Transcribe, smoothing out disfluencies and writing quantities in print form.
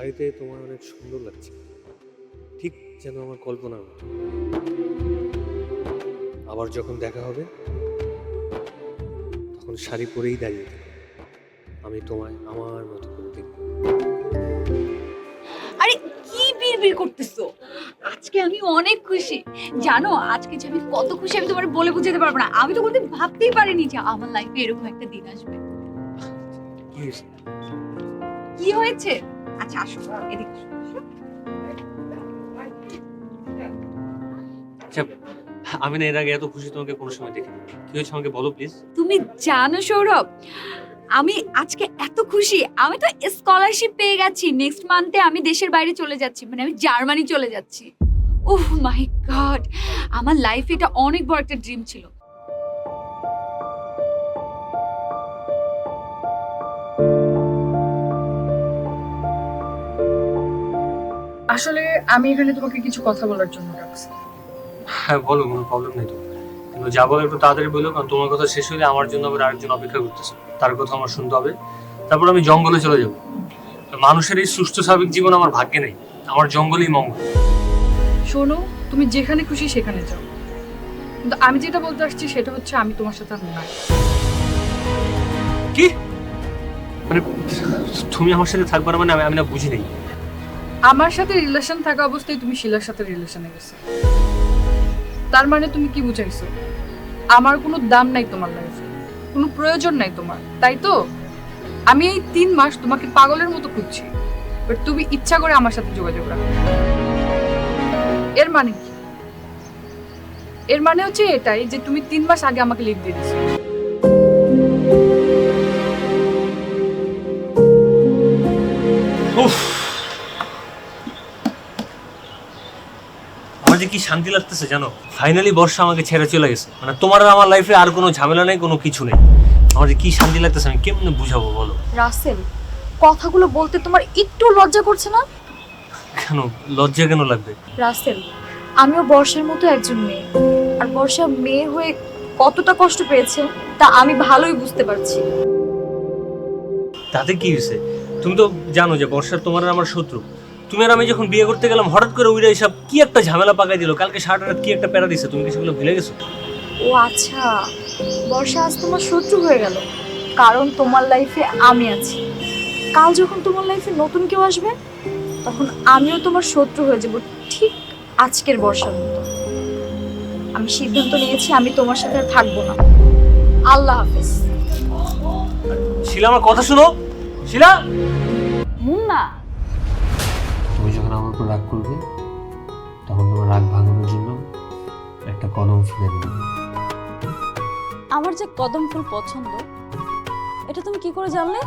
শাড়িতে তোমার অনেক সুন্দর লাগছে, ঠিক যেন আমার কল্পনার মতো। আবার যখন দেখা হবে তখন শাড়ি পরেই দাঁড়িয়ে থাকো, আমি তোমায় আমার মতো করে দেখব। আরে কি বিড়বিড় করতেছো? আজকে আমি অনেক খুশি। জানো আজকে যে আমি কত খুশি আমি তোমার বলে বোঝাতে পারবো না। আমি তো কোনোদিন ভাবতেই পারিনি যে আমার লাইফে এরকম একটা দিন আসবে। কি হয়েছে? কি হয়েছে? আচ্ছা আসো এদিকে আসো। আচ্ছা, আমি না এর আগে এত খুশি তোমাকে কোনো সময় দেখিনি। কি হয়েছে আমাকে বলো প্লিজ। তুমি জানো সৌরভ, আমি আজকে এত খুশি, আমি তো স্কলারশিপ পেয়ে গেছি। নেক্সট মান্থে আমি দেশের বাইরে চলে যাচ্ছি, মানে আমি জার্মানি চলে যাচ্ছি। ওহ মাই গড, আমার লাইফে এটা অনেক বড় একটা ড্রিম ছিল। আসলে আমি এখানে তোমাকে কিছু কথা বলার জন্য ডাকছি। হ্যাঁ বলো, কোনো প্রবলেম নেই তো, কিন্তু যা বলো একটু তাড়াতাড়ি বলো, কারণ তোমার কথা শেষ হলে আমার জন্য আবার আরেকজন অপেক্ষা করতেছে, তার কথা আমার শুনতে হবে। তারপর আমি জঙ্গলে চলে যাব। মানুষের এই সুস্থ স্বাভাবিক জীবন আমার ভাগ্যে নেই, আমার জঙ্গলেই মঙ্গল। শোনো, তুমি যেখানে খুশি সেখানে যাও, কিন্তু আমি যেটা বলতে আসছি সেটা হচ্ছে আমি তোমার সাথে আর নাই। কি মানে তুমি আমার সাথে থাকবার মানে আমি না বুঝি নেই। আমার সাথে রিলেশন থাকা অবস্থায় তুমি শিলার সাথে রিলেশনে গেছো, তার মানে তুমি কি বুঝাইছো? আমার কোনো দাম নাই তোমার লাইফে, কোনো প্রয়োজন নাই তোমার, তাই তো? আমি এই 3 মাস তোমাকে পাগলের মতো খুঁজছি, বাট তুমি ইচ্ছা করে আমার সাথে যোগাযোগ রাখো। এর মানে কি? এর মানে হচ্ছে এটাই যে তুমি 3 মাস আগে আমাকে লিভ দিয়ে দিছো। উফ, আমার যে কি শান্তি লাগতেছে জানো, ফাইনালি বর্ষা আমাকে ছেড়ে চলে গেছে। মানে তোমার আর আমার লাইফে আর কোনো ঝামেলা নেই, কোনো কিছু নেই। আমার যে কি শান্তি লাগতেছে আমি কেমনে বুঝাবো বলো। রাসেল, কথাগুলো বলতে তোমার একটু লজ্জা করছে না? কেন লজ্জা কেন লাগবে? রাসেল, আমিও বর্ষার মতো একজন মেয়ে, আর বর্ষা মেয়ে হয়ে কতটা কষ্ট পেয়েছে তা আমি ভালোই বুঝতে পারছি। তাতে কি হয়েছে? তুমি তো জানো যে বর্ষা তোমার আর আমার শত্রু। তুমি আর আমি যখন বিয়ে করতে গেলাম হঠাৎ করে উইরা এসব কি একটা ঝামেলা পাকাই দিল, কালকে সারা রাত কি একটা প্যারা দিছে, তুমি কি সেগুলো ভুলে গেছো? ও আচ্ছা, বর্ষা আজ তোমার শত্রু হয়ে গেল কারণ তোমার লাইফে আমি আছি। কাল যখন তোমার লাইফে নতুন কেউ আসবে তখন আমিও তোমার শত্রু হয়ে যাব, ঠিক আজকের বর্ষার মতো। আমি সিদ্ধান্ত নিয়েছি আমি তোমার সাথে আর থাকবো না। আল্লাহ হাফেজ। শিলা আমার কথা শুনো, শিলা। মুন্না, তুমি যখন আমার উপর রাগ করবে তখন তোমার রাগ ভাঙানোর জন্য একটা কদম ফুলে দেবে। আমার যে কদম ফুল পছন্দ এটা তুমি কি করে জানলে?